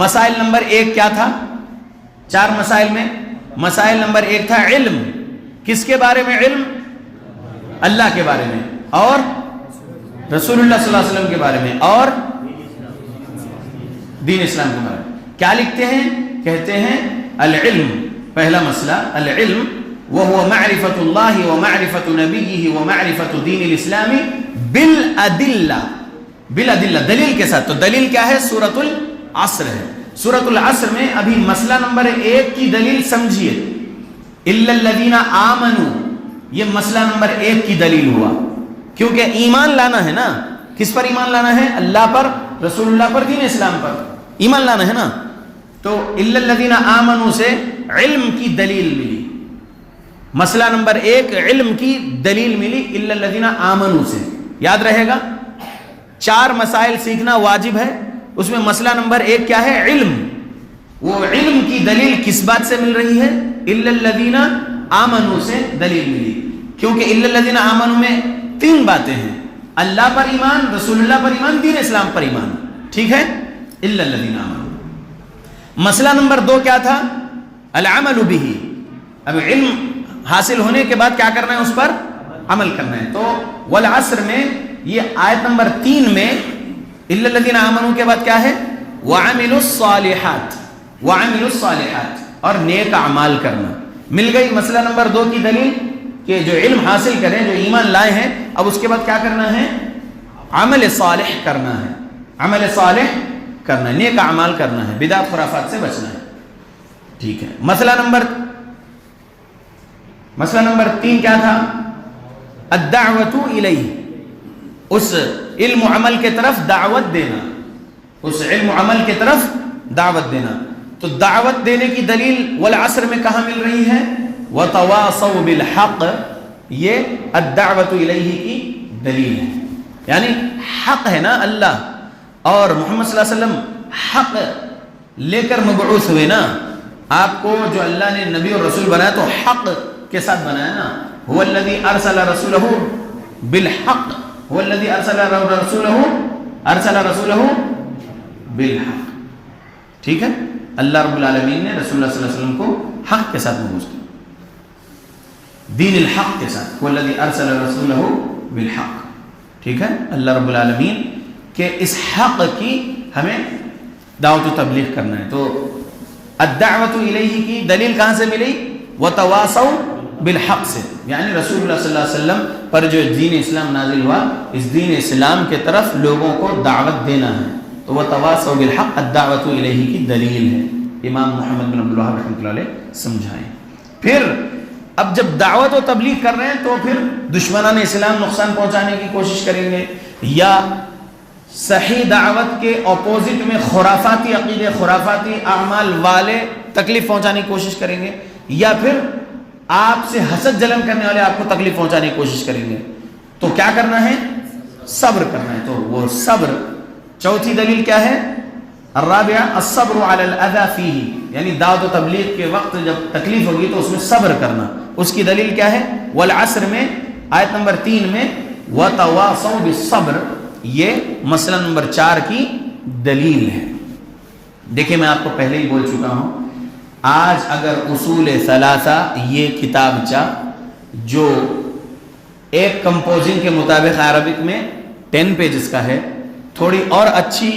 مسائل نمبر 1 کیا تھا چار مسائل میں؟ مسائل نمبر 1 تھا علم. کس کے بارے میں علم؟ اللہ کے بارے میں، اور رسول اللہ صلی اللہ علیہ وسلم کے بارے میں، اور دین اسلام کے بارے میں. کیا لکھتے ہیں؟ کہتے ہیں العلم، پہلا مسئلہ العلم، وهو معرفة الله ومعرفة نبيه ومعرفة دین الاسلام بالأدلہ، بالأدلہ، دلیل کے ساتھ. تو دلیل کیا ہے؟ سورۃ العصر ہے. سورۃ العصر میں ابھی مسئلہ نمبر 1 کی دلیل سمجھیے. الا الذین آمنوا، یہ مسئلہ نمبر 1 کی دلیل ہوا، کیونکہ ایمان لانا ہے نا. کس پر ایمان لانا ہے؟ اللہ پر، رسول اللہ پر، دین اسلام پر ایمان لانا ہے نا. تو الا الذین آمنوا سے علم کی دلیل ملی. مسئلہ نمبر 1 علم کی دلیل ملی الا الذین آمنوا سے. یاد رہے گا، چار مسائل سیکھنا واجب ہے. اس میں مسئلہ نمبر 1 کیا ہے؟ علم. وہ علم کی دلیل کس بات سے مل رہی ہے؟ الا الذین آمنوا سے دلیل ملی. کیونکہ الا الذین آمنوا میں 3 باتیں ہیں: اللہ پر ایمان، رسول اللہ پر ایمان، دین اسلام پر ایمان. ٹھیک ہے. الا الذین آمنوا. مسئلہ نمبر 2 کیا تھا؟ العمل به. اب علم حاصل ہونے کے بعد کیا کرنا ہے؟ اس پر عمل کرنا ہے. تو والعصر میں یہ آیت نمبر 3 میں الا الذین آمنوا کے بعد کیا ہے؟ وعملوا الصالحات، وعملوا الصالحات، اور نیک اعمال کرنا. مل گئی مسئلہ نمبر 2 کی دلیل کہ جو علم حاصل کریں، جو ایمان لائے ہیں، اب اس کے بعد کیا کرنا ہے؟ عمل صالح کرنا ہے. عمل صالح کرنا ہے، نیک اعمال کرنا ہے، بدعت خرافات سے بچنا ہے. ٹھیک ہے. مسئلہ نمبر 3 کیا تھا؟ الدعوت الیہ، اس علم و عمل کے طرف دعوت دینا، اس علم و عمل کے طرف دعوت دینا. تو دعوت دینے کی دلیل والعصر میں کہاں مل رہی ہے؟ وتواصوا بالحق، یہ الدعوت الیہ کی دلیل ہے. یعنی حق ہے نا اللہ، اور محمد صلی اللہ علیہ وسلم حق لے کر مبعوث ہوئے نا. آپ کو جو اللہ نے نبی اور رسول بنایا تو حق کے ساتھ بنایا نا. هو الذي ارسل رسوله بالحق، هو الذي ارسل رسوله بالحق. ٹھیک ہے. اللہ رب العالمین نے رسول اللہ صلی اللہ علیہ وسلم کو حق کے ساتھ مبعوث کیا. دین الحق کے ساتھ، والذی ارسل رسولہ بالحق. ٹھیک ہے، اللہ رب العالمین کہ اس حق کی ہمیں دعوت و تبلیغ کرنا ہے. تو الدعوت الیہ کی دلیل کہاں سے ملی؟ وتواصوا بالحق سے، یعنی رسول اللہ صلی اللہ علیہ وسلم پر جو دین اسلام نازل ہوا، اس دین اسلام کے طرف لوگوں کو دعوت دینا ہے. تو وتواصوا بالحق الدعوت الیہ کی دلیل ہے. امام محمد بن عبد الوہاب رحمۃ اللہ علیہ سمجھائیں. پھر اب جب دعوت و تبلیغ کر رہے ہیں تو پھر دشمنان اسلام نقصان پہنچانے کی کوشش کریں گے، یا صحیح دعوت کے اپوزٹ میں خرافاتی عقیدے، خرافاتی اعمال والے تکلیف پہنچانے کی کوشش کریں گے، یا پھر آپ سے حسد جلن کرنے والے آپ کو تکلیف پہنچانے کی کوشش کریں گے. تو کیا کرنا ہے؟ صبر کرنا ہے. تو وہ صبر، چوتھی دلیل کیا ہے؟ الرابعہ الصبر علی الاذی فیہ، یعنی دعوت و تبلیغ کے وقت جب تکلیف ہوگی تو اس میں صبر کرنا. اس کی دلیل کیا ہے؟ والعصر میں آیت نمبر 3 میں وتواصوا بالصبر، یہ مسئلہ نمبر 4 کی دلیل ہے. دیکھیں میں آپ کو پہلے ہی بول چکا ہوں، آج اگر اصول ثلاثہ یہ کتابچہ جو ایک کمپوزنگ کے مطابق عربک میں 10 پیجز کا ہے، تھوڑی اور اچھی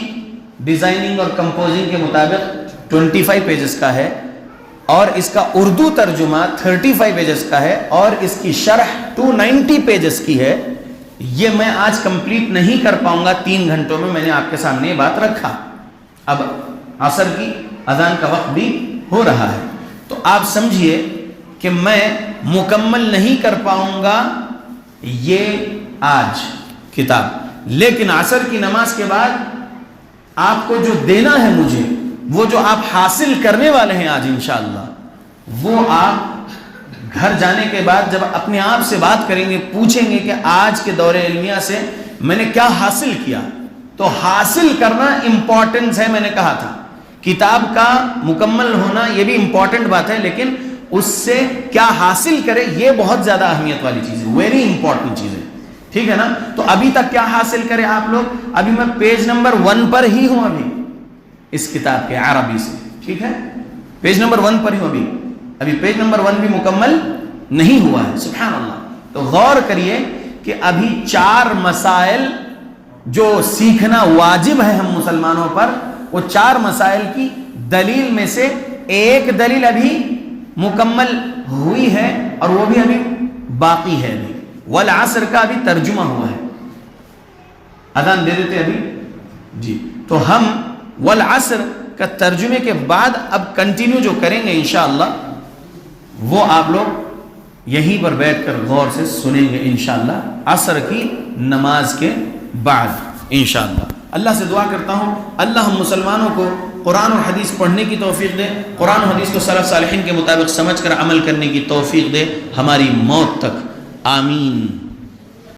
ڈیزائننگ اور کمپوزنگ کے مطابق 25 پیجز کا ہے، اور اس کا اردو ترجمہ 35 پیجز کا ہے، اور اس کی شرح 290 پیجز کی ہے، یہ میں آج کمپلیٹ نہیں کر پاؤں گا 3 گھنٹوں میں. میں نے آپ کے سامنے یہ بات رکھا. اب عصر کی اذان کا وقت بھی ہو رہا ہے، تو آپ سمجھئے کہ میں مکمل نہیں کر پاؤں گا یہ آج کتاب، لیکن عصر کی نماز کے بعد آپ کو جو دینا ہے مجھے، وہ جو آپ حاصل کرنے والے ہیں آج انشاءاللہ، وہ آپ گھر جانے کے بعد جب اپنے آپ سے بات کریں گے، پوچھیں گے کہ آج کے دور علمیہ سے میں نے کیا حاصل کیا. تو حاصل کرنا امپورٹنس ہے. میں نے کہا تھا کتاب کا مکمل ہونا یہ بھی امپورٹنٹ بات ہے، لیکن اس سے کیا حاصل کرے یہ بہت زیادہ اہمیت والی چیز ہے، ویری امپورٹنٹ چیز ہے. ٹھیک ہے نا؟ تو ابھی تک کیا حاصل کرے آپ لوگ؟ ابھی میں پیج نمبر 1 پر ہی ہوں ابھی اس کتاب کے عربی سے. ٹھیک ہے، پیج نمبر 1 پر ہی ہوں ابھی پیج نمبر 1 بھی مکمل نہیں ہوا ہے. سبحان اللہ. تو غور کریے کہ ابھی 4 مسائل جو سیکھنا واجب ہے ہم مسلمانوں پر، وہ 4 مسائل کی دلیل میں سے ایک دلیل ابھی مکمل ہوئی ہے، اور وہ بھی ابھی باقی ہے. ابھی والعصر کا ابھی ترجمہ ہوا ہے. اذان دے دیتے ابھی جی. تو ہم والعصر کا ترجمے کے بعد اب کنٹینیو جو کریں گے انشاءاللہ، وہ آپ لوگ یہیں پر بیٹھ کر غور سے سنیں گے انشاءاللہ عصر کی نماز کے بعد انشاءاللہ. اللہ سے دعا کرتا ہوں اللہ ہم مسلمانوں کو قرآن اور حدیث پڑھنے کی توفیق دے، قرآن و حدیث کو سلف صالحین کے مطابق سمجھ کر عمل کرنے کی توفیق دے ہماری موت تک. آمین.